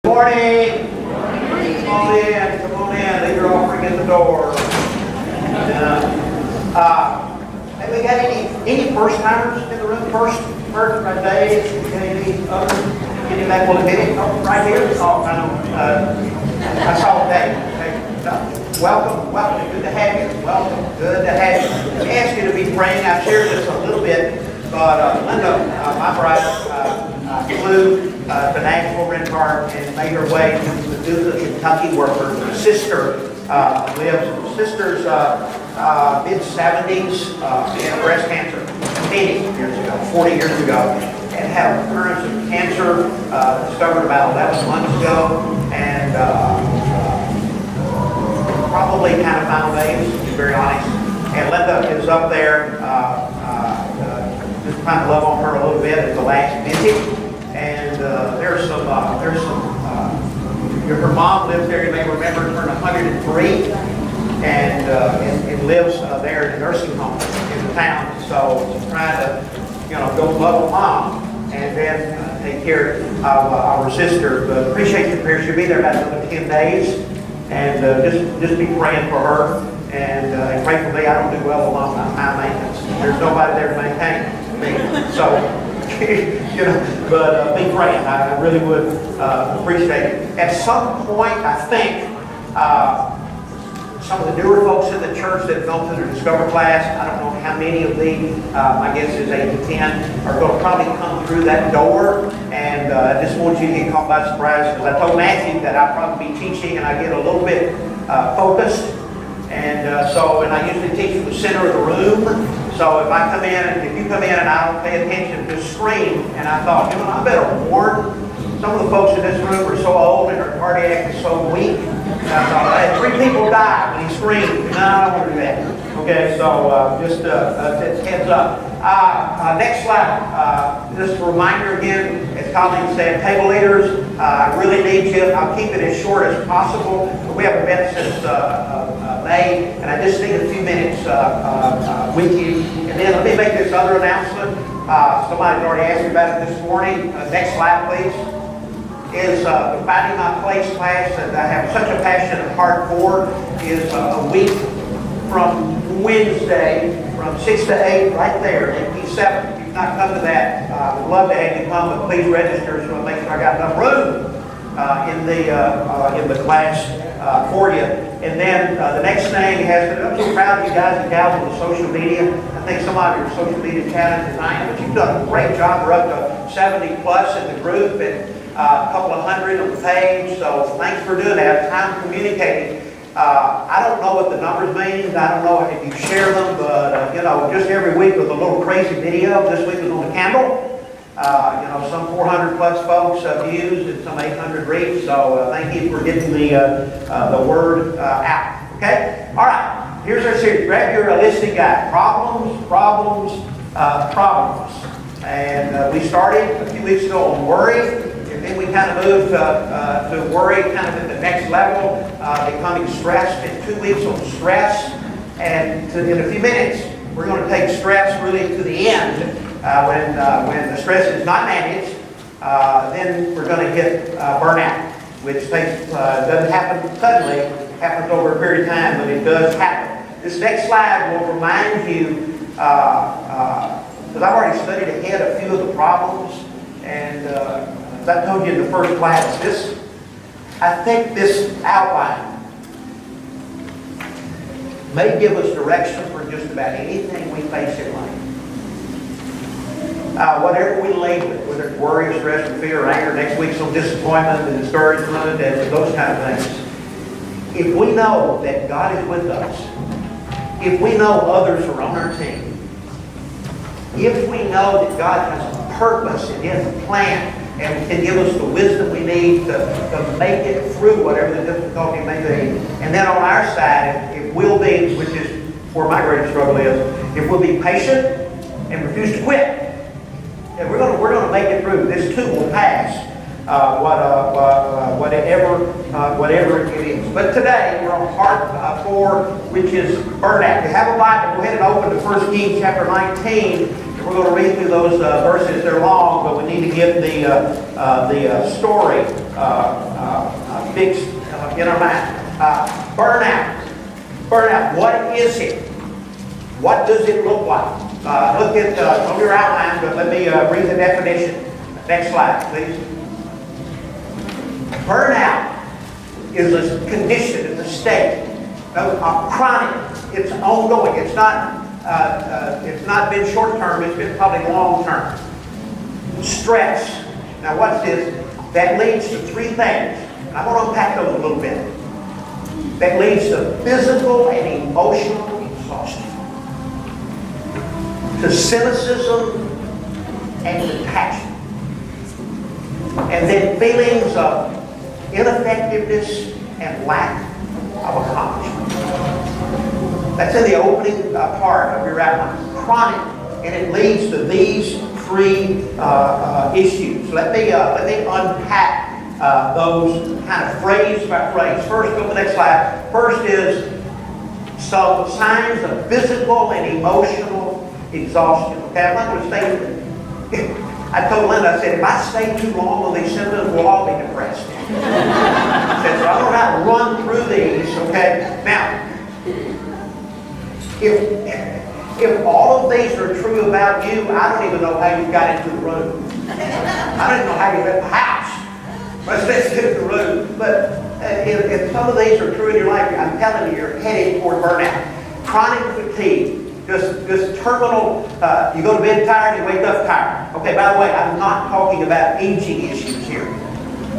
Morning. Come on in. Come on in. Leave your offering at the door. Have we got any first timers in the room? First days? Any others? Any back? Will it be? Oh, right here. Oh, I know. I saw Dave. Welcome. Good to have you. Welcome. Good to have you. Let me ask you to be praying. I've shared this a little bit, but Linda, my bride, flew to Nashville, Rentar, and made her way to the Duke of Kentucky worker. Her sister lives. Sister's mid-70s had breast cancer 40 years ago, and had a recurrence of cancer discovered about 11 months ago, and probably kind of final days, to be very honest. And Linda is up there just trying to love on her a little bit at the last visit. And there's some. Her mom lives there. You may remember, turned 103, and lives there in a nursing home in the town. So she's trying to, go love her mom and then take care of our sister. But appreciate your prayers. She'll be there about another 10 days, and just be praying for her and pray for me. I don't do well alone. I'm high maintenance. There's nobody there to maintain me. So. But be praying. I really would appreciate it. At some point, I think some of the newer folks in the church that have gone through the Discover class, I don't know how many of these, my guess is 8 to 10, are going to probably come through that door. And I just want you to get caught by surprise, because I told Matthew that I'll probably be teaching and I get a little bit focused. And I usually teach from the center of the room. So if you come in and I don't pay attention, just scream. And I thought, I better warn. Some of the folks in this room are so old and their cardiac is so weak. And I thought, I had 3 people die when he screamed. No, I don't want to do that. Okay, so just heads up. Next slide. Just a reminder again, as Colleen said, table leaders, I really need you. I'll keep it as short as possible. We haven't met since May, and I just need a few minutes with you. And then let me make this other announcement. Somebody's already asked me about it this morning. Next slide, please. Is the Finding My Place class that I have such a passion and heart for is a week from Wednesday from 6 to 8 right there at P7. If you've not come to that, I would love to have you come, but please register so I make sure I got enough room in the class for you. And then the next thing I'm so proud of you guys and gals on the social media. I think some of your social media challenge tonight, but you've done a great job. We're up to 70 plus in the group and a couple of hundred on the page. So thanks for doing that. Time communicating. I don't know what the numbers mean. I don't know if you share them, but just every week with a little crazy video. This week was on the candle. Some 400 plus folks views and some 800 reach. So thank you for getting the word out. Okay. All right. Here's our series. Grab your listing guide. Problems. And we started a few weeks ago on worry. And then we kind of moved to worry kind of at the next level, becoming stressed. In 2 weeks on stress. And in a few minutes, we're going to take stress really to the end. When the stress is not managed, then we're going to hit burnout, which doesn't happen suddenly, happens over a period of time, but it does happen. This next slide will remind you, because I've already studied ahead a few of the problems, and as I told you in the first class, I think this outline may give us direction for just about anything we face in life. Whatever we label it, whether it's worry, stress, or fear, or anger, next week some disappointment and discouragement and those kind of things. If we know that God is with us, if we know others are on our team, if we know that God has a purpose and He has a plan and can give us the wisdom we need to make it through whatever the difficulty may be, and then on our side, if we'll be, which is where my greatest struggle is, if we'll be patient and refuse to quit, and we're going to make it through. This too will pass, whatever it is. But today we're on part 4, which is burnout. If you have a Bible, go ahead and open to 1 Kings chapter 19. We're going to read through those verses. They're long, but we need to get the story fixed in our mind. Burnout. Burnout. What is it? What does it look like? Look at on your outline, but let me read the definition. Next slide, please. Burnout is a condition, it's a state of chronic. It's ongoing. It's not been short term. It's been probably long term. Stress. Now, watch this. That leads to three things. I'm going to unpack those a little bit. That leads to physical and emotional exhaustion, to cynicism and detachment, and then feelings of ineffectiveness and lack of accomplishment. That's in the opening part of your outline. Chronic, and it leads to these three issues. Let me unpack those kind of phrase by phrase. First, go to the next slide. First is some signs of physical and emotional exhaustion. Okay, I'm not going to stay. I told Linda, I said, if I stay too long on these symptoms, we'll all be depressed. I said, so I don't know how to run through these. Okay, now, if all of these are true about you, I don't even know how you got into the room. I don't even know how you left the house. Let's get in the room. But if some of these are true in your life, I'm telling you, you're headed toward burnout. Chronic fatigue, just terminal, you go to bed tired, you wake up tired. Okay, by the way, I'm not talking about aging issues here.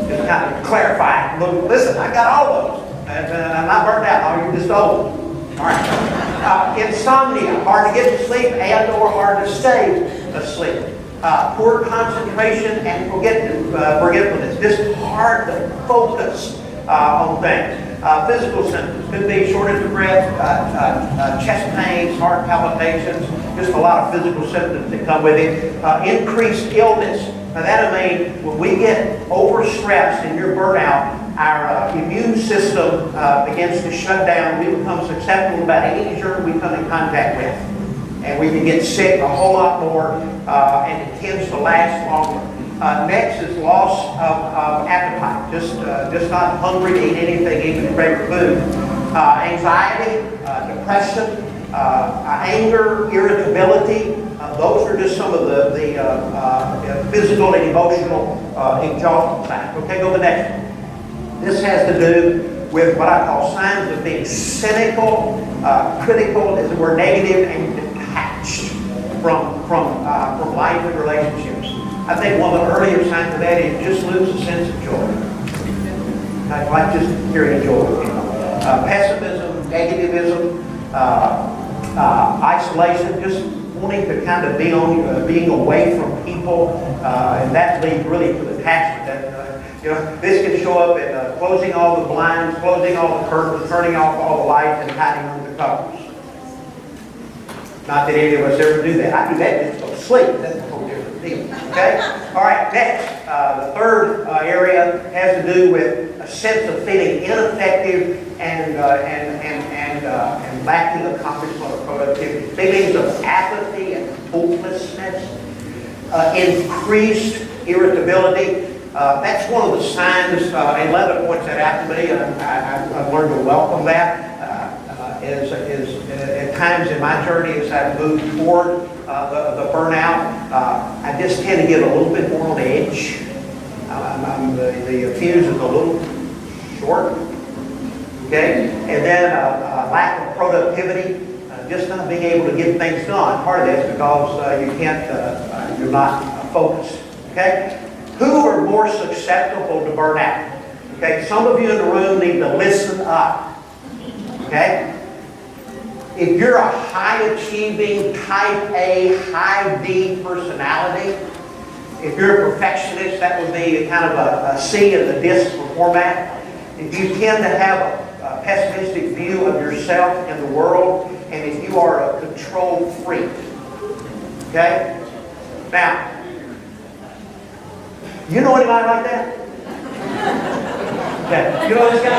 Just kind of clarify. Look, listen, I got all those. And I'm not burnt out. Oh, you're just old. All right. Insomnia, hard to get to sleep and or hard to stay asleep. Poor concentration and forgetfulness. Just hard to focus on things. Physical symptoms could be shortness of breath, chest pains, heart palpitations, just a lot of physical symptoms that come with it. Increased illness. Now that I mean, when we get overstressed and you're burnout, our immune system begins to shut down. We become susceptible about any germ we come in contact with. And we can get sick a whole lot more, and it tends to last longer. Next is loss of appetite. Just not hungry to eat anything, even your favorite food. Anxiety, depression, anger, irritability. Those are just some of the physical and emotional exhaustion signs. Okay, go to the next one. This has to do with what I call signs of being cynical, critical, is the word negative, and detached from life and relationships. I think one of the earlier signs of that is just lose a sense of joy. Like just hearing joy. Pessimism, negativism, isolation, just wanting to kind of be being away from people, and that leads really to attachment. This can show up in closing all the blinds, closing all the curtains, turning off all the lights, and hiding under the covers. Not that any of us ever do that. I do that just to go to sleep. That's a whole different deal. Okay? All right, next. The third area has to do with a sense of feeling ineffective and lacking accomplishment or productivity. Feelings of apathy and hopelessness. Increased irritability. That's one of the signs, and Linda points that out to me. I've learned to welcome that. At times in my journey as I've moved toward the burnout, I just tend to get a little bit more on edge. The fuse is a little short. Okay? And then lack of productivity, just not being able to get things done. Part of that is because you're not focused. Okay? Who are more susceptible to burnout? Okay? Some of you in the room need to listen up. Okay? If you're a high-achieving, type A, high D personality, if you're a perfectionist, that would be kind of a C in the DISC format. If you tend to have a pessimistic view of yourself and the world, and if you are a control freak. Okay? Now, you know anybody like that? Okay. You know this guy?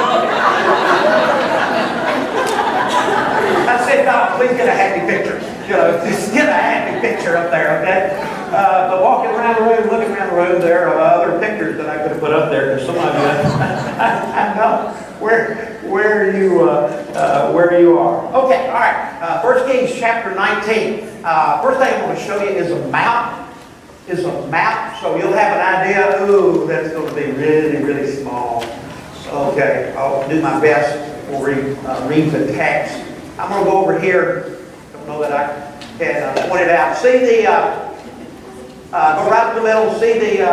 I said, God, please get a happy picture. Just get a happy picture up there, okay? But walking around the room, looking around the room, there are other pictures that I could have put up there because some of you, I know where you are. Okay, all right. 1 Kings chapter 19. First thing I want to show you is a map. So you'll have an idea. Ooh, that's going to be really, really small. Okay, I'll do my best before we read the text. I'm going to go over here. Don't know that I can point it out. See the, go right in the middle, see the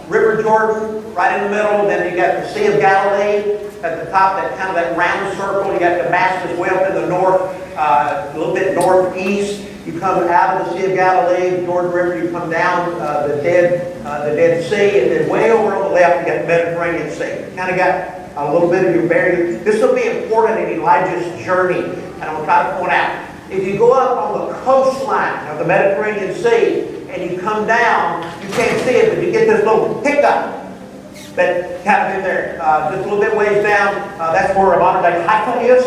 River Jordan right in the middle. Then you got the Sea of Galilee at the top, that kind of that round circle. You got Damascus way up in the north, a little bit northeast. You come out of the Sea of Galilee, the Jordan River, you come down the Dead Sea, and then way over on the left, you got the Mediterranean Sea. Kind of got a little bit of your bearing. This will be important in Elijah's journey, and I'm going to try to point out. If you go up on the coastline of the Mediterranean Sea, and you come down, you can't see it, but you get this little hiccup that kind of in there, just a little bit ways down. That's where modern-day Haifa is.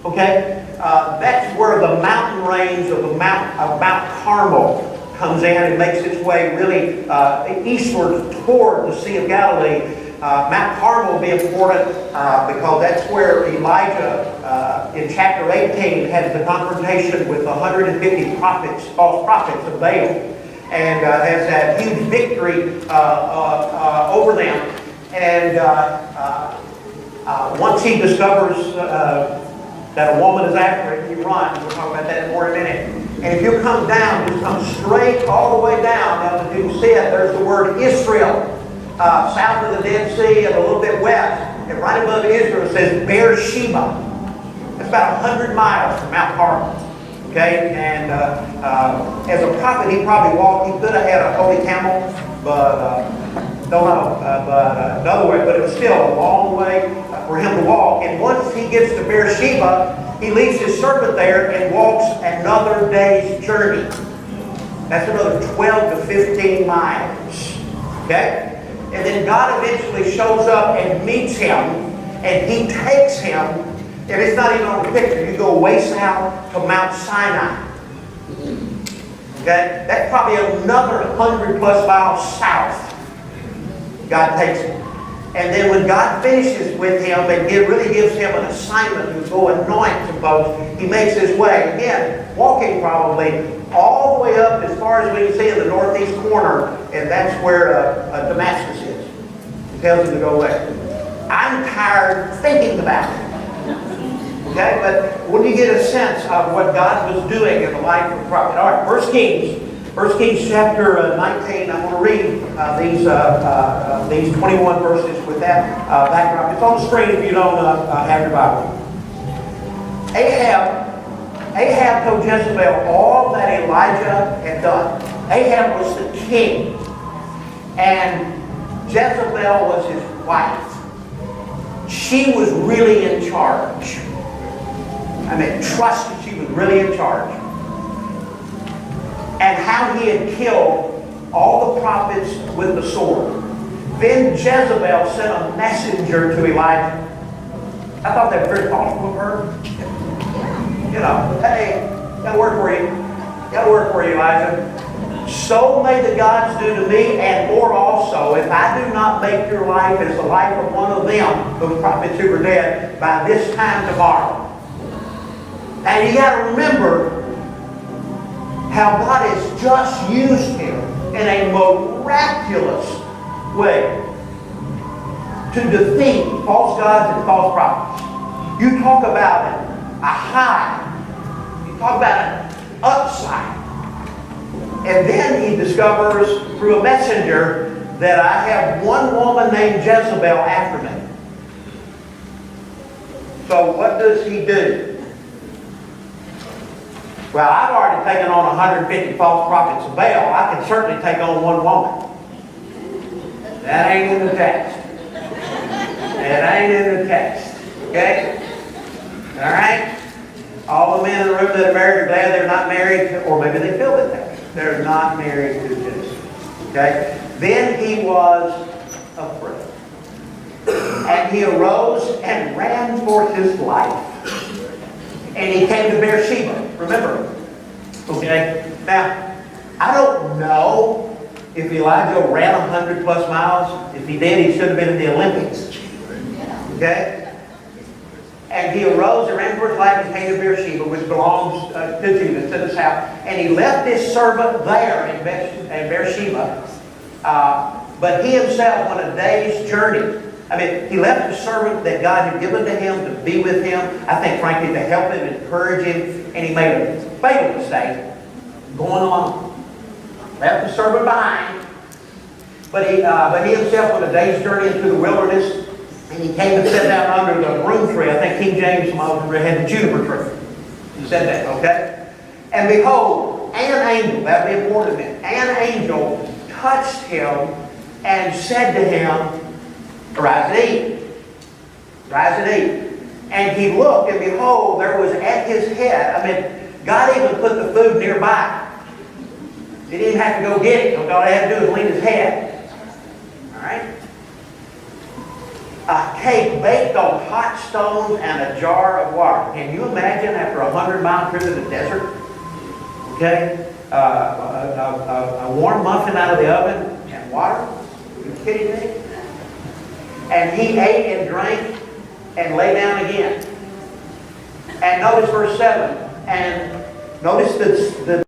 Okay? That's where the mountain range of Mount Carmel comes in and makes its way really eastward toward the Sea of Galilee. Mount Carmel will be important because that's where Elijah, in chapter 18, had the confrontation with 150 prophets, false prophets of Baal, and has had huge victory over them. And once he discovers that a woman is after it, he runs. We'll talk about that in more in a minute. And if you come down, just come straight all the way down. Now, if you can see it, there's the word Israel. South of the Dead Sea and a little bit west. And right above Israel it says Beersheba. That's about 100 miles from Mount Carmel. Okay? And as a prophet, he probably walked. He could have had a holy camel, but don't know. Another way, but it was still a long way for him to walk. And once he gets to Beersheba, he leaves his servant there and walks another day's journey. That's another 12 to 15 miles. Okay? And then God eventually shows up and meets him, and he takes him, and it's not even on the picture. You go way south to Mount Sinai. Okay? That's probably another 100 plus miles south. God takes him. And then when God finishes with him and really gives him an assignment to go anoint some folks, he makes his way, again, walking probably, all the way up as far as we can see in the northeast corner, and that's where Damascus is. He tells him to go away. I'm tired thinking about it. Okay, but when you get a sense of what God was doing in the life of the prophet. All right, 1 Kings chapter 19. I'm going to read these 21 verses with that backdrop. It's on the screen if you don't have your Bible. Ahab told Jezebel all that Elijah had done. Ahab was the king, and Jezebel was his wife. She was really in charge. I mean, trust that she was really in charge. And how he had killed all the prophets with the sword. Then Jezebel sent a messenger to Elijah. I thought that was very thoughtful of her. You know, hey, got to work for you. Got to work for you, Elijah. So may the gods do to me, and more also, if I do not make your life as the life of one of them, those prophets who were dead, by this time tomorrow. And you got to remember how God has just used him in a miraculous way to defeat false gods and false prophets. You talk about a high. You talk about an upside. And then he discovers through a messenger that I have one woman named Jezebel after me. So what does he do? Well, I've already taken on 150 false prophets of Baal. I can certainly take on one woman. That ain't in the text. That ain't in the text. Okay? All right? All the men in the room that are married are glad they're not married, or maybe they feel that they're not married to Jesus. Okay? Then he was afraid. And he arose and ran for his life. And he came to Beersheba. Remember, Okay? Now, I don't know if Elijah ran 100 plus miles. If he did, he should have been in the Olympics. Okay? And he arose and ran towards life and came to Beersheba, which belongs to Judah, to his house. And he left his servant there in Beersheba. But he himself went a day's journey. I mean, he left the servant that God had given to him to be with him. I think, frankly, to help him, encourage him. And he made a fatal mistake going on. Left the servant behind. But he himself went a day's journey into the wilderness. And he came and sat down under the broom tree. I think King James had the juniper tree. He said that, okay? And behold, an angel, that would be important to me, an angel touched him and said to him, "Arise and eat. Rise and eat." And he looked, and behold, there was at his head, I mean, God even put the food nearby. He didn't have to go get it. All he had to do was lean his head. All right? A cake baked on hot stones and a jar of water. Can you imagine after a 100-mile trip in the desert? Okay? A warm muffin out of the oven and water? Are you kidding me? And he ate and drank and lay down again. And notice verse 7. And notice the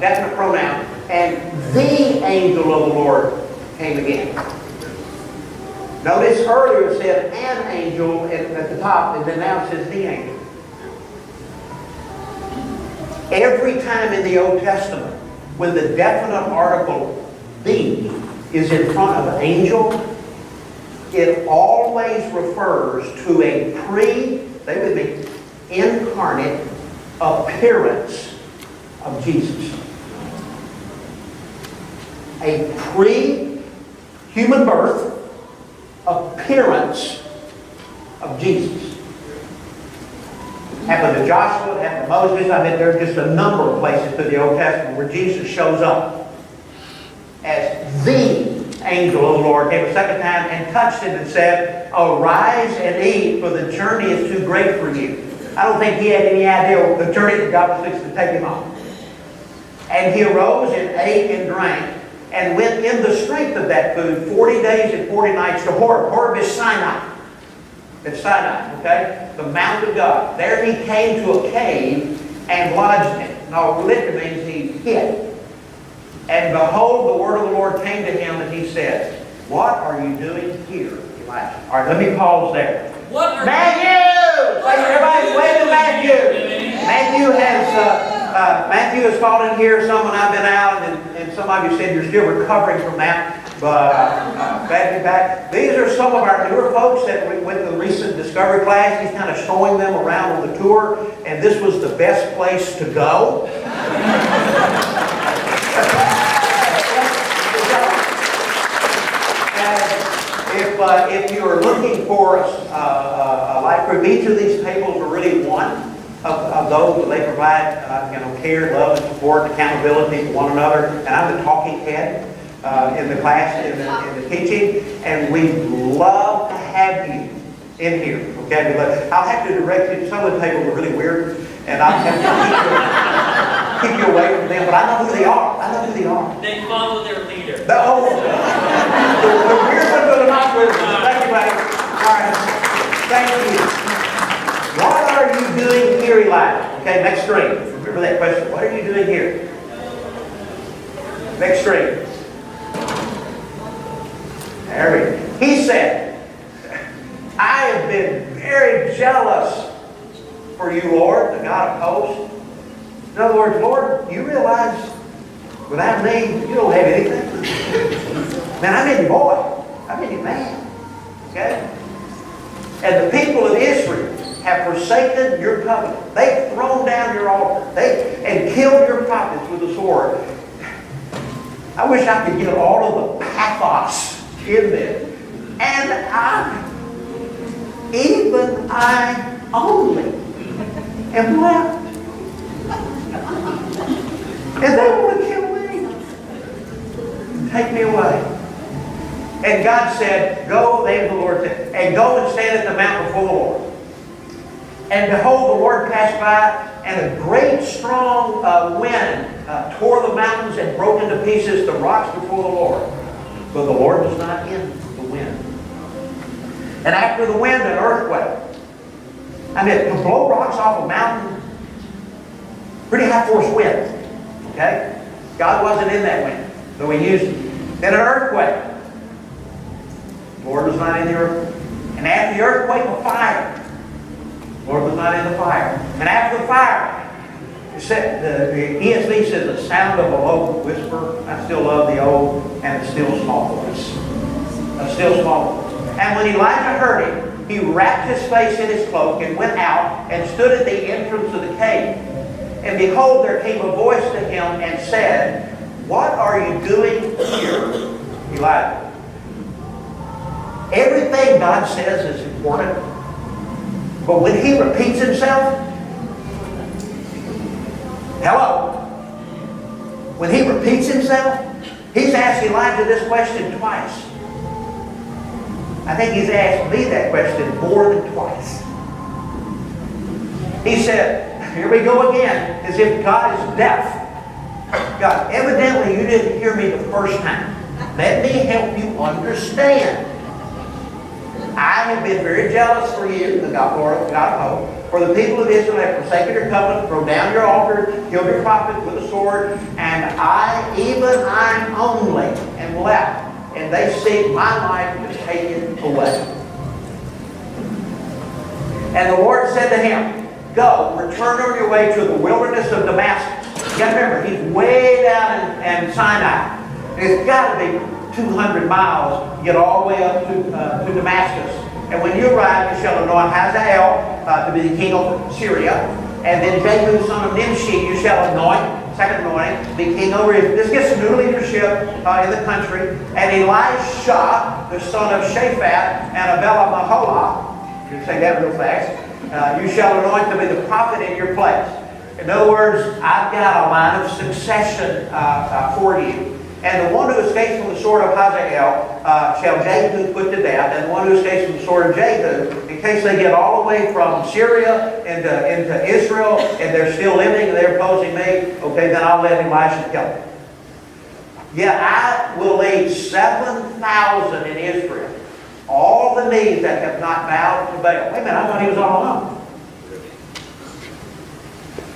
definite pronoun. And the angel of the Lord came again. Notice earlier it said an angel at the top, and then now it says the angel. Every time in the Old Testament, when the definite article the is in front of an angel, it always refers to a incarnate appearance of Jesus. A pre-human birth appearance of Jesus. Happened to Joshua, happened to Moses. I mean, there are just a number of places through the Old Testament where Jesus shows up as the angel of the Lord. Came a second time and touched him and said, "Arise and eat, for the journey is too great for you." I don't think he had any idea the journey that God was fixing to take him on. And he arose and ate and drank, and went in the strength of that food 40 days and 40 nights to Horeb. Horeb is Sinai. It's Sinai, okay? The Mount of God. There he came to a cave and lodged in it. Now, literally means he hid. And behold, the word of the Lord came to him, and he said, "What are you doing here, Elijah?" All right, let me pause there. Matthew! Everybody, wait to Matthew. Matthew has called in here. Some when I've been out, and some of you said you're still recovering from that. But glad to be back. These are some of our newer folks that we went to the recent Discovery class. He's kind of showing them around on the tour, and this was the best place to go. If you are looking for a life group, each of these tables are really one of those where they provide care, love, and support, and accountability for one another. And I'm the talking head in the class, in the teaching, and we love to have you in here. Okay, I'll have to direct you. Some of the tables are really weird, and I'll have to keep you away from them. But I know who they are. I know who they are. They follow their leader. The weird ones are the not weird ones. Thank you, buddy. All right. Thank you. What are you doing here, Elijah? Okay, next screen. Remember that question. What are you doing here? Next screen. There we go. He said, "I have been very jealous for you, Lord, the God of hosts." In other words, Lord, you realize without me, you don't have anything. Man, I'm in your boy. I'm in your man. Okay? And the people of Israel have forsaken your covenant. They've thrown down your altar. And killed your prophets with the sword. I wish I could get all of the pathos in this. And I only am left. And they want to kill me. Take me away. And God said, "Go," the angel of the Lord said, "and go and stand at the mount before the Lord." And behold, the Lord passed by, and a great strong wind tore the mountains and broke into pieces the rocks before the Lord. But the Lord was not in the wind. And after the wind, an earthquake. I mean, to blow rocks off a mountain, pretty high force wind. Okay? God wasn't in that wind, though He used it. Then an earthquake. The Lord was not in the earthquake. And after the earthquake, a fire. The Lord was not in the fire. And after the fire, the ESV says the sound of a low whisper. I still love the old and the still small voice. A still small voice. And when Elijah heard it, he wrapped his face in his cloak and went out and stood at the entrance of the cave. And behold, there came a voice to him and said, "What are you doing here, Elijah?" Everything God says is important. But when He repeats Himself, hello? When He repeats Himself, He's asked Elijah this question twice. I think He's asked me that question more than twice. He said, here we go again, as if God is deaf. God, evidently you didn't hear me the first time. Let me help you understand. I have been very jealous for you, the God of hope. For the people of Israel have forsaken your covenant, thrown down your altar, killed your prophets with a sword, and I only, am left. And they seek my life to take it away. And the Lord said to him, "Go, return on your way to the wilderness of Damascus." You got to remember, he's way down in Sinai. And it's got to be 200 miles to get all the way up to Damascus. And when you arrive, you shall anoint Hazael to be the king of Syria. And then Jehu, son of Nimshi, you shall anoint, second anointing, be king over Israel. This gets new leadership in the country. And Elisha, the son of Shaphat, and Abel Maholah, you can say that real fast, you shall anoint to be the prophet in your place. In other words, I've got a line of succession for you. And the one who escapes from the sword of Hazael shall Jehu put to death. And the one who escapes from the sword of Jehu, in case they get all the way from Syria into Israel, and they're still living and they're opposing me, okay, then I'll let Elisha kill them. Yet I will lead 7,000 in Israel, all the knees that have not bowed to Baal. Wait a minute, I thought he was all alone.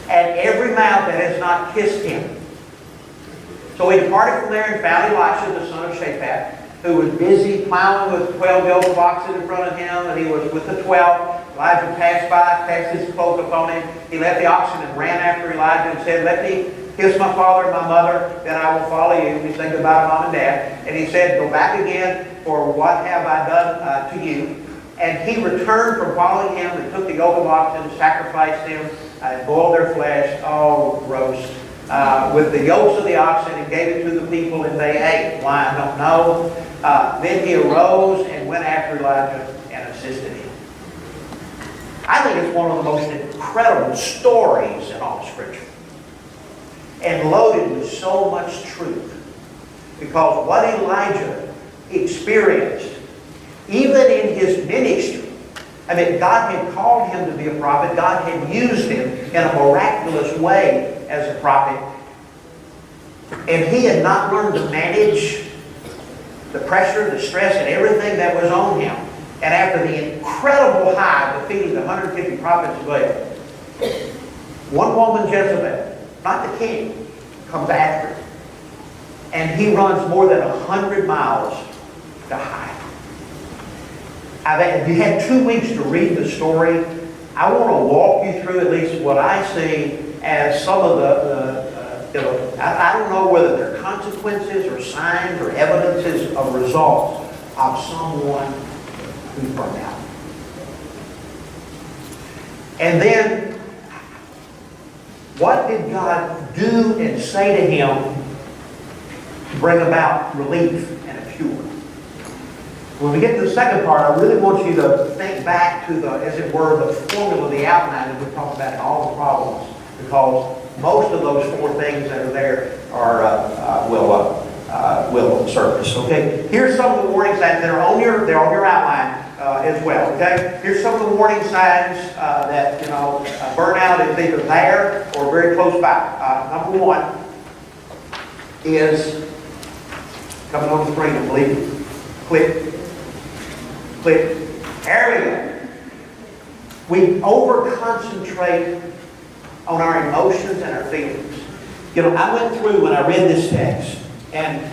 And every mouth that has not kissed him. So he departed from there and found Elisha, the son of Shaphat, who was busy plowing with 12 yoke of oxen in front of him, and he was with the 12. Elijah passed by, cast his cloak upon him. He left the oxen and ran after Elijah and said, "Let me kiss my father and my mother, then I will follow you." He said goodbye to mom and dad. And he said, "Go back again, for what have I done to you?" And he returned from following him and took the yoke of oxen, sacrificed them, and boiled their flesh, all roast, with the yokes of the oxen, and gave it to the people, and they ate. Why, I don't know. Then he arose and went after Elijah and assisted him. I think it's one of the most incredible stories in all Scripture, and loaded with so much truth. Because what Elijah experienced, even in his ministry, I mean, God had called him to be a prophet. God had used him in a miraculous way as a prophet. And he had not learned to manage the pressure, the stress, and everything that was on him. And after the incredible high of defeating the 150 prophets of Baal, one woman, Jezebel, not the king, comes after him. And he runs more than 100 miles to hide. If you had 2 weeks to read the story, I want to walk you through at least what I see as some of I don't know whether they're consequences or signs or evidences of results of someone who burned out. And then, what did God do and say to him to bring about relief and a cure? When we get to the second part, I really want you to think back to the, as it were, the formula, the outline that we talked about in all the problems, because most of those 4 things that are there will surface. Okay, here's some of the warning signs that are on your outline. as well. Okay, here's some of the warning signs that burnout is either there or very close by. Number one is coming on the screen, I believe. Click, click. There we go. We over-concentrate on our emotions and our feelings. I went through when I read this text, and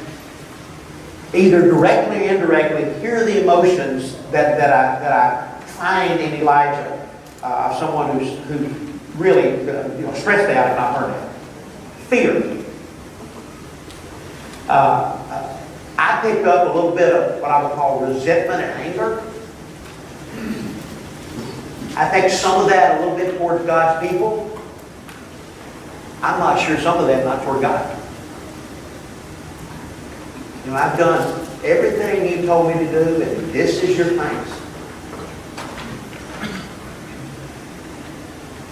either directly or indirectly, here are the emotions that I find in Elijah, someone who's really stressed out and not burned out. Fear. I picked up a little bit of what I would call resentment and anger. I think some of that a little bit towards God's people. I'm not sure some of that not toward God. I've done everything you told me to do, and this is your thanks.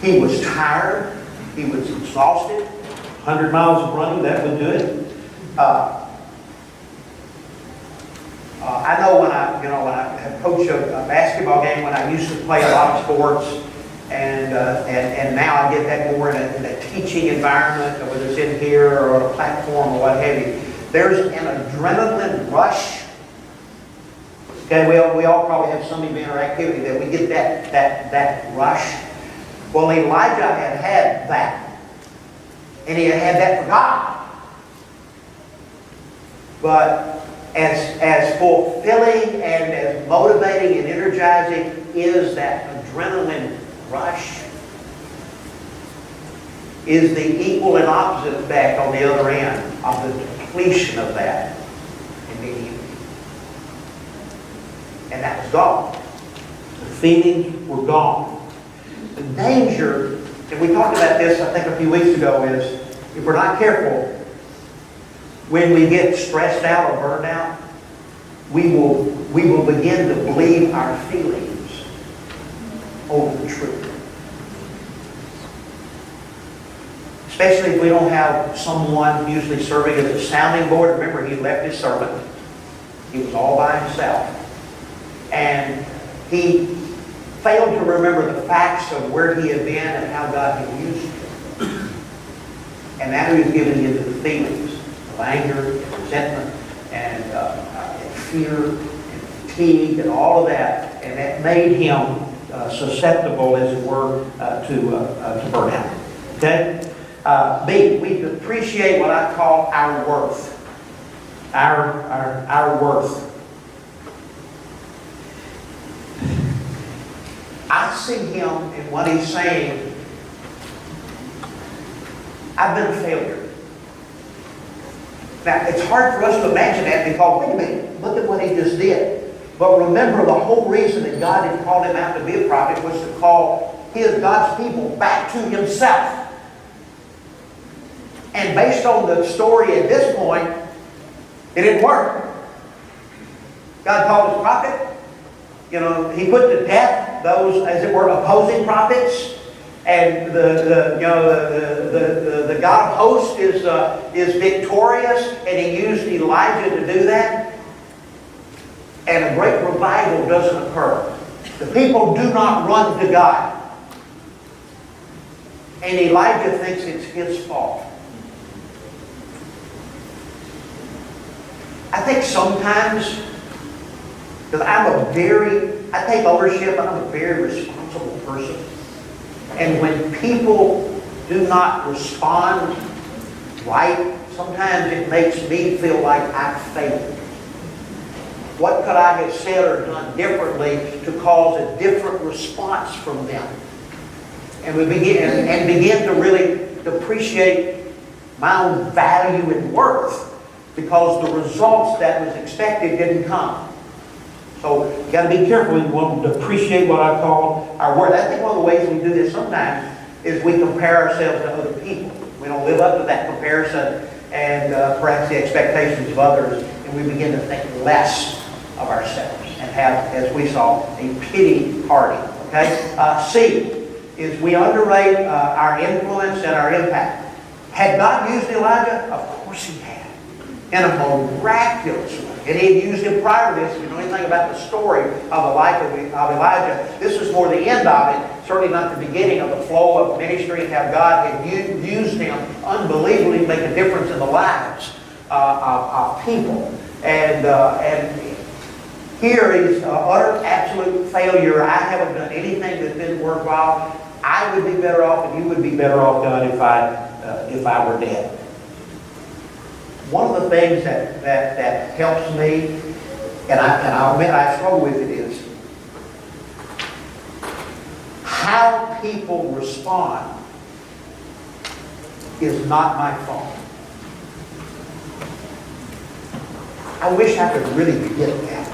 He was tired. He was exhausted. 100 miles of running, that would do it. I know when I had coached a basketball game, when I used to play a lot of sports, and now I get that more in a teaching environment, whether it's in here or a platform or what have you. There's an adrenaline rush. Okay, we all probably have some event or activity that we get that rush. Well, Elijah had that, and he had that for God. But as fulfilling and as motivating and energizing is that adrenaline rush, is the equal and opposite effect on the other end of the depletion of that immediately. And that was gone. The feelings were gone. The danger, and we talked about this I think a few weeks ago, is if we're not careful, when we get stressed out or burned out, we will begin to believe our feelings over the truth. Especially if we don't have someone usually serving as a sounding board. Remember, he left his servant. He was all by himself. And he failed to remember the facts of where he had been and how God had used him. And now he was giving into the feelings of anger and resentment and fear and fatigue and all of that. And that made him susceptible, as it were, to burnout. Okay? B, we appreciate what I call our worth. Our worth. I see him in what he's saying. I've been a failure. Now, it's hard for us to imagine that because, wait a minute, look at what he just did. But remember, the whole reason that God had called him out to be a prophet was to call God's people back to himself. And based on the story at this point, it didn't work. God called his prophet. He put to death those, as it were, opposing prophets. And the God of hosts is victorious, and he used Elijah to do that. And a great revival doesn't occur. The people do not run to God. And Elijah thinks it's his fault. I think sometimes, because I take ownership, I'm a very responsible person. And when people do not respond right, sometimes it makes me feel like I failed. What could I have said or done differently to cause a different response from them? And we begin to really depreciate my own value and worth because the results that was expected didn't come. So you got to be careful. We want to appreciate what I call our worth. I think one of the ways we do this sometimes is we compare ourselves to other people. We don't live up to that comparison and perhaps the expectations of others, and we begin to think less of ourselves and have, as we saw, a pity party. Okay. C is we underrate our influence and our impact. Had God used Elijah? Of course he had. In a miraculous way. And he had used him prior to this. If you know anything about the story of the life of Elijah, this was more the end of it, certainly not the beginning of the flow of ministry and how God had used him unbelievably to make a difference in the lives of people. And here is utter, absolute failure. I haven't done anything that's been worthwhile. I would be better off, and you would be better off, God, if I were dead. One of the things that helps me, and I'll admit I struggle with it, is how people respond is not my fault. I wish I could really get that.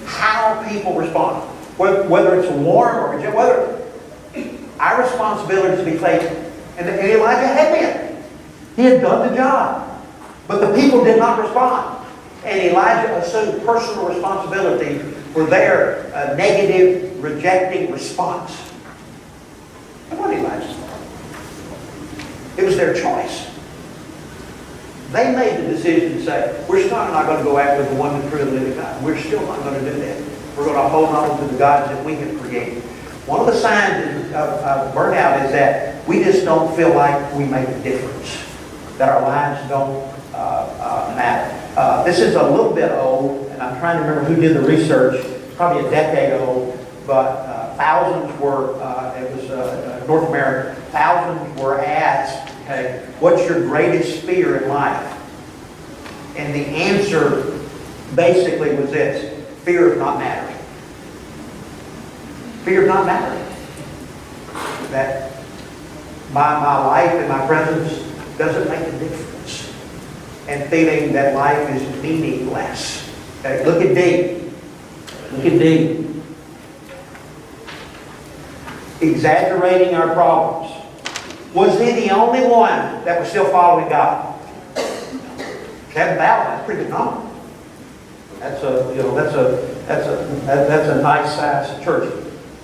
How people respond, whether it's warm or whether our responsibility is to be faithful, and Elijah had been. He had done the job. But the people did not respond. And Elijah assumed personal responsibility for their negative, rejecting response. It wasn't Elijah's fault. It was their choice. They made the decision to say, we're still not going to go after the one and true living God. We're still not going to do that. We're going to hold on to the gods that we have created. One of the signs of burnout is that we just don't feel like we make a difference. That our lives don't matter. This is a little bit old, and I'm trying to remember who did the research. It's probably a decade old, but thousands were, it was North America, thousands were asked, okay, what's your greatest fear in life? And the answer basically was this: fear of not mattering. Fear of not mattering. That my life and my presence doesn't make a difference. And feeling that life is meaningless. Okay, look at D. Look at D. Exaggerating our problems. Was he the only one that was still following God? 7,000, that's pretty good number. That's a nice sized church.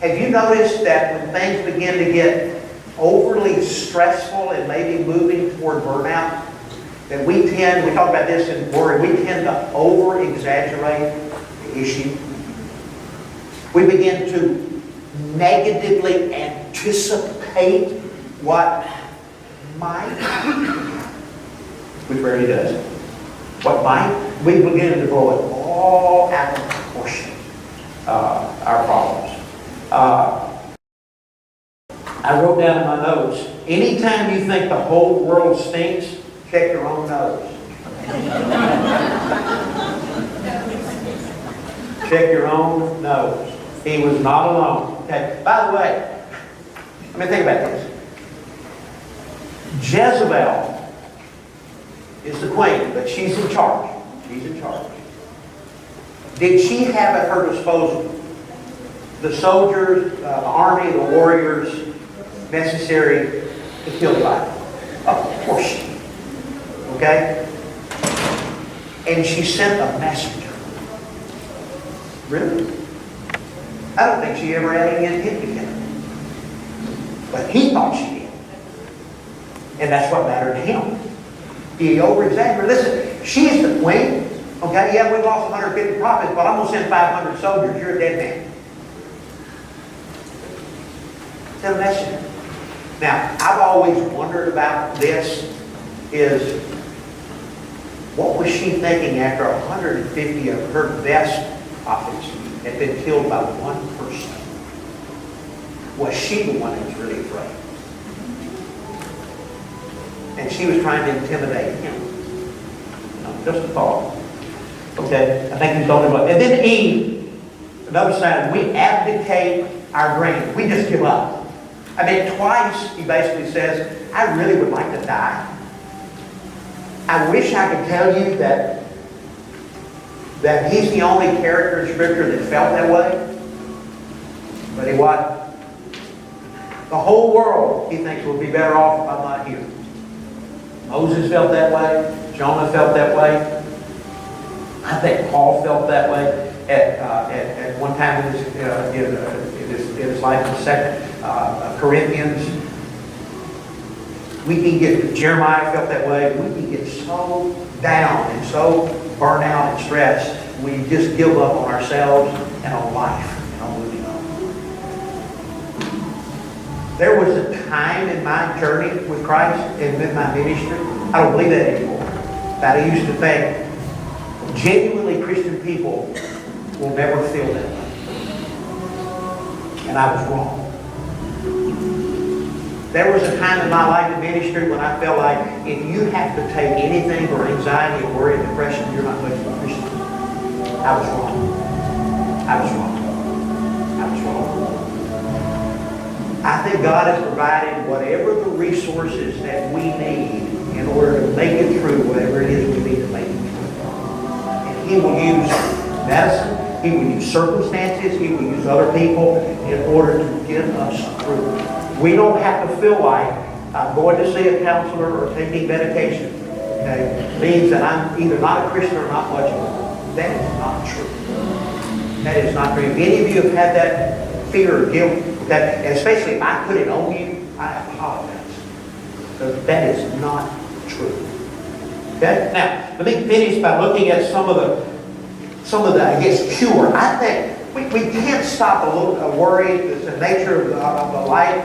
Have you noticed that when things begin to get overly stressful and maybe moving toward burnout, that we talk about this in worry, we tend to over-exaggerate the issue. We begin to negatively anticipate what might, which rarely does, what might, we begin to blow it all out of proportion, our problems. I wrote down in my notes, anytime you think the whole world stinks, check your own nose. Check your own nose. He was not alone. Okay. By the way, let me think about this. Jezebel is the queen, but she's in charge. She's in charge. Did she have at her disposal the soldiers, the army, the warriors necessary to kill Elijah? Of course she did. Okay? And she sent a messenger. Really? I don't think she ever had any intent to kill him. But he thought she did. And that's what mattered to him. He over-exaggerated. Listen, she's the queen. Okay, yeah, we lost 150 prophets, but I'm going to send 500 soldiers. You're a dead man. Send a messenger. Now, I've always wondered about this is, what was she thinking after 150 of her best prophets had been killed by one person? Was she the one that was really afraid? And she was trying to intimidate him. No, just a thought. Okay, I think he's the only one. And then Eve, another sign, we abdicate our dreams. We just give up. I mean, twice he basically says, I really would like to die. I wish I could tell you that he's the only character in Scripture that felt that way. But he wasn't. The whole world, he thinks, will be better off if I'm not here. Moses felt that way. Jonah felt that way. I think Paul felt that way at one time in his life in 2 Corinthians. We can get, Jeremiah felt that way, we can get so down and so burnt out and stressed, we just give up on ourselves and on life and on moving on. There was a time in my journey with Christ and in my ministry, I don't believe that anymore, that I used to think genuinely Christian people will never feel that way. And I was wrong. There was a time in my life in ministry when I felt like if you have to take anything for anxiety and worry and depression, you're not much of a Christian. I was wrong. I was wrong. I was wrong. I think God has provided whatever the resources that we need in order to make it through whatever it is we need to make it through. And He will use medicine, He will use circumstances, He will use other people in order to get us through. We don't have to feel like going to see a counselor or taking medication, okay, means that I'm either not a Christian or not much of it. That is not true. That is not true. If any of you have had that fear or guilt, and especially if I put it on you, I apologize. Because that is not true. Okay? Now, let me finish by looking at some of the I guess, cure. I think we can't stop a little worry. It's the nature of the life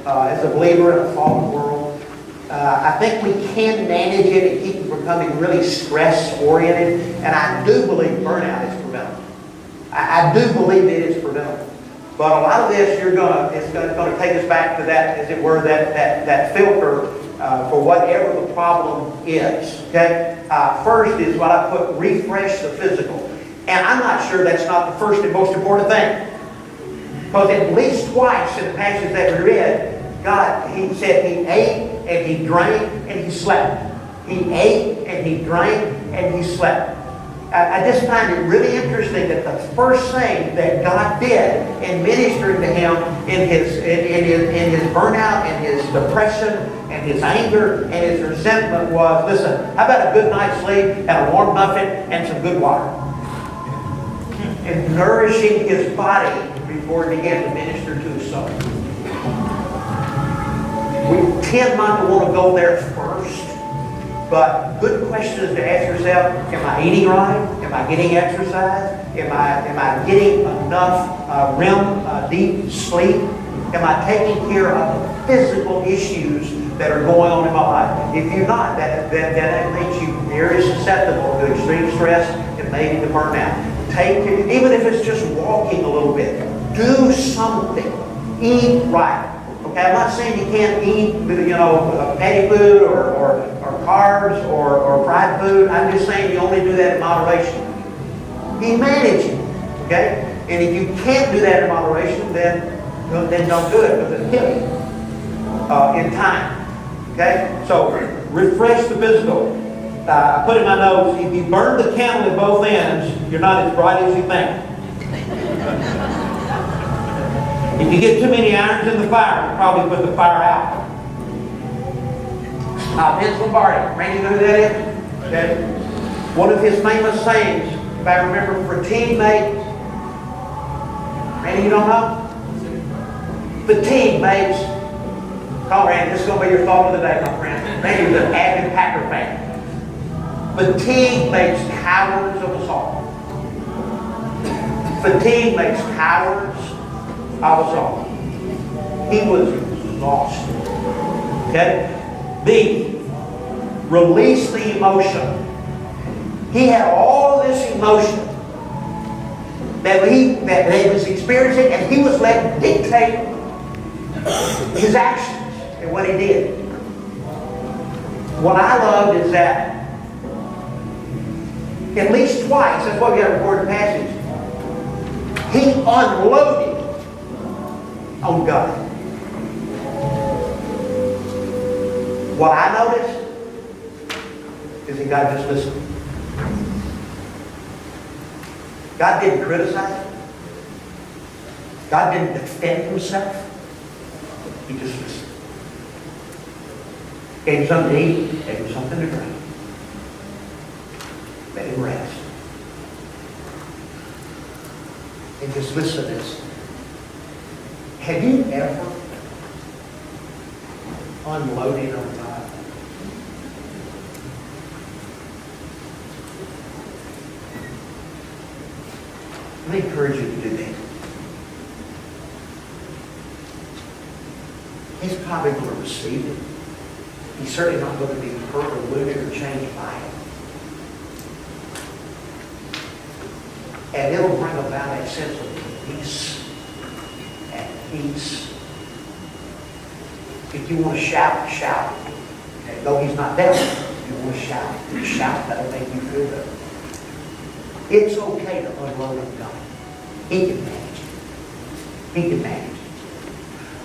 as a believer in a fallen world. I think we can manage it and keep from becoming really stress-oriented. And I do believe burnout is preventable. I do believe it is preventable. But a lot of this, it's going to take us back to that, as it were, that filter for whatever the problem is. Okay. First is what I put: refresh the physical. And I'm not sure that's not the first and most important thing. Because at least twice in the passage that we read, He said He ate and He drank and He slept. He ate and He drank and He slept. I just find it really interesting that the first thing that God did in ministering to him in his burnout and his depression and his anger and his resentment was, listen, how about a good night's sleep and a warm muffin and some good water? And nourishing his body before he began to minister to his soul. We tend not to want to go there first. But good questions to ask yourself: am I eating right? Am I getting exercise? Am I getting enough REM, deep sleep? Am I taking care of the physical issues that are going on in my life? If you're not, that makes you very susceptible to extreme stress and maybe to burnout. Even if it's just walking a little bit, do something. Eat right. Okay, I'm not saying you can't eat, fatty food or carbs or fried food. I'm just saying you only do that in moderation. You manage it. Okay? And if you can't do that in moderation, then don't do it, because it'll kill you in time. Okay? So, refresh the physical. I put in my notes, if you burn the candle at both ends, you're not as bright as you think. If you get too many irons in the fire, you probably put the fire out. Vince Lombardi, Randy, you know who that is? Okay. One of his famous sayings, if I remember, fatigue makes... Randy, you don't know? Fatigue makes... Come on, Randy, this is going to be your thought of the day, my friend. Randy was an avid Packer fan. Fatigue makes cowards of us all. Fatigue makes cowards of us all. He was exhausted. Okay? B, release the emotion. He had all this emotion that he was experiencing, and he was let dictate his actions and what he did. What I loved is that at least twice, that's what we got to record in the passage, he unloaded on God. What I noticed is that God just listened. God didn't criticize him. God didn't defend himself. He just listened. Gave him something to eat, gave him something to drink. Let him rest. And just listen to this. Have you ever unloading on God. Let me encourage you to do that. He's probably going to receive it. He's certainly not going to be hurt or wounded or changed by it. And it'll bring about a sense of peace and peace. If you want to shout, shout. Okay? Though he's not there, if you want to shout, that'll make you feel better. It's okay to unload on God. He can manage it. He can manage it.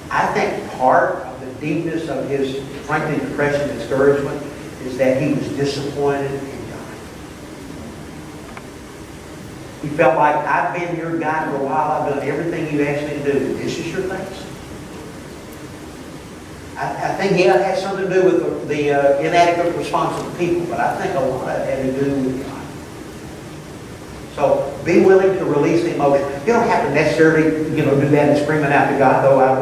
I think part of the deepness of his, frankly, depression and discouragement is that he was disappointed in God. He felt like, I've been your guy for a while, I've done everything you asked me to do. This is your thanks. I think it has something to do with the inadequate response of the people, but I think a lot of it had to do with God. So be willing to release the emotion. You don't have to necessarily, do that and screaming out to God, though I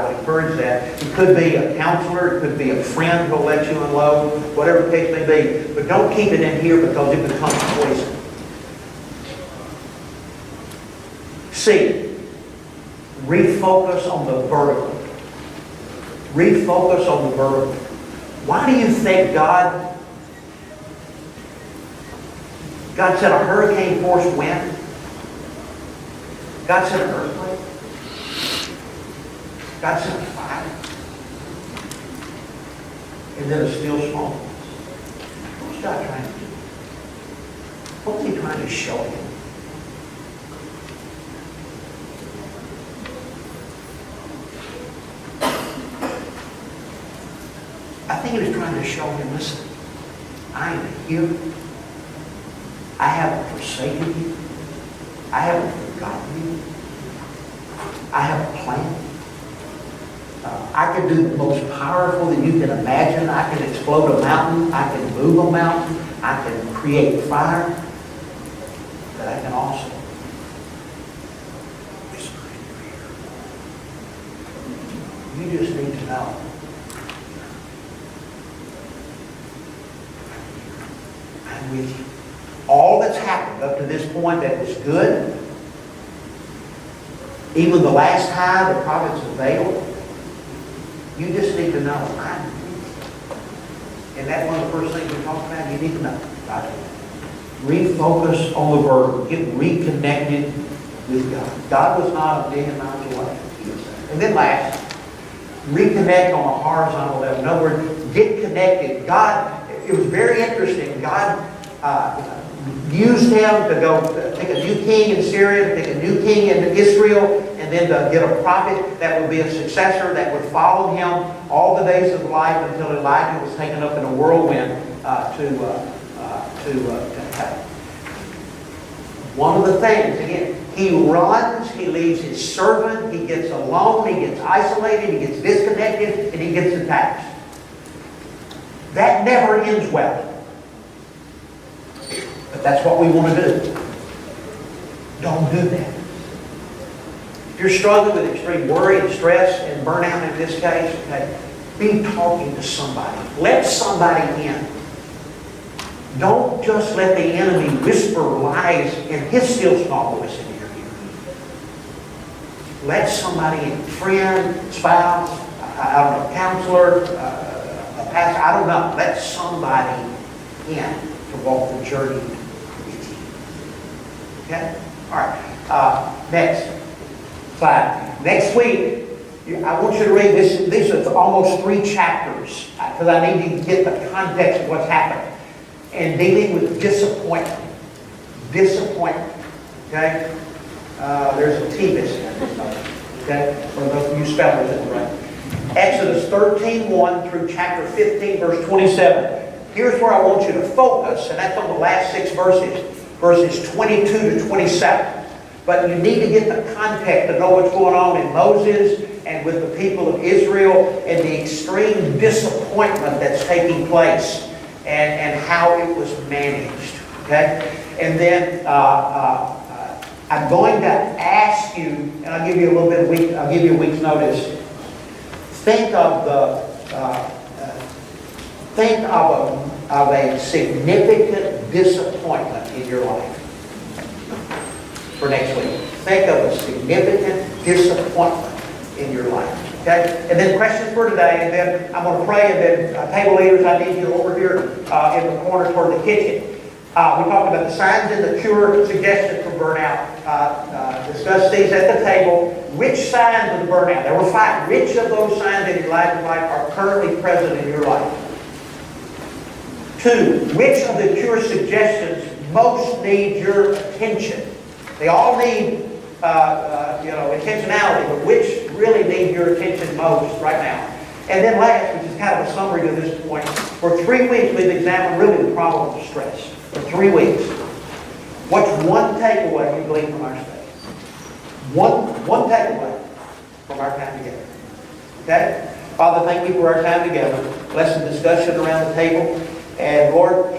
would encourage that. It could be a counselor, it could be a friend who'll let you unload, whatever the case may be. But don't keep it in here because it becomes poison. C, refocus on the vertical. Refocus on the vertical. Why do you think God sent a hurricane force wind? God sent an earthquake? God sent a fire? And then a still small voice. What's God trying to do? What's He trying to show him? I think He was trying to show him, listen, I am here. I haven't forsaken you. I haven't forgotten you. I have a plan. I can do the most powerful that you can imagine. I can explode a mountain. I can move a mountain. I can create fire. But I can also whisper in your ear. You just need to know. I'm with you. All that's happened up to this point that was good, even the last high, the prophets of Baal, you just need to know, I'm with you. And that's one of the first things we talked about. You need to know. God. Refocus on the verb. Get reconnected with God. God was not a million miles away. And then last, reconnect on a horizontal level. In other words, get connected. God, it was very interesting. God used him to go pick a new king in Syria, to pick a new king in Israel, and then to get a prophet that would be a successor that would follow him all the days of life until Elijah was taken up in a whirlwind to heaven. One of the things, again, he runs, he leaves his servant, he gets alone, he gets isolated, he gets disconnected, and he gets attacked. That never ends well. But that's what we want to do. Don't do that. If you're struggling with extreme worry and stress and burnout in this case, okay, be talking to somebody. Let somebody in. Don't just let the enemy whisper lies in his still small voice in your ear. Let somebody in. Friend, spouse, I don't know, counselor, a pastor, I don't know. Let somebody in to walk the journey with you. Okay? All right. Next slide. Next week, I want you to read this. These are almost 3 chapters because I need to get the context of what's happened. And dealing with disappointment. Disappointment. Okay? There's a T missing. Okay? For those of you spellers in the right. Exodus 13:1 through chapter 15, verse 27. Here's where I want you to focus, and that's on the last 6 verses. Verses 22 to 27. But you need to get the context to know what's going on in Moses and with the people of Israel and the extreme disappointment that's taking place. And how it was managed, okay? And then I'm going to ask you, and I'll give you a little bit of I'll give you a week's notice. Think of think of a significant disappointment in your life for next week. Think of a significant disappointment in your life. Okay? And then questions for today, and then I'm going to pray, and then table leaders, I need you over here in the corner toward the kitchen. We talked about the signs and the cure suggestions for burnout. Discuss these at the table. Which signs of the burnout? There were 5. Which of those signs in your life are currently present in your life? 2. Which of the cure suggestions most need your attention? They all need intentionality, but which really need your attention most right now? And then last, which is kind of a summary to this point, for 3 weeks we've examined really the problem of stress. For 3 weeks. What's one takeaway you glean from our study? One takeaway from our time together. Okay? Father, thank you for our time together. Bless the discussion around the table. And Lord,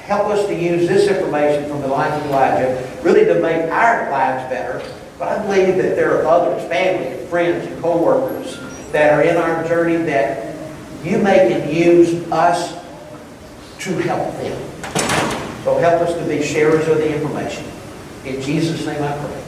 help us to use this information from the life of Elijah really to make our lives better. But I believe that there are others, family, and friends, and co-workers that are in our journey that you may can use us to help them. So help us to be sharers of the information. In Jesus' name I pray.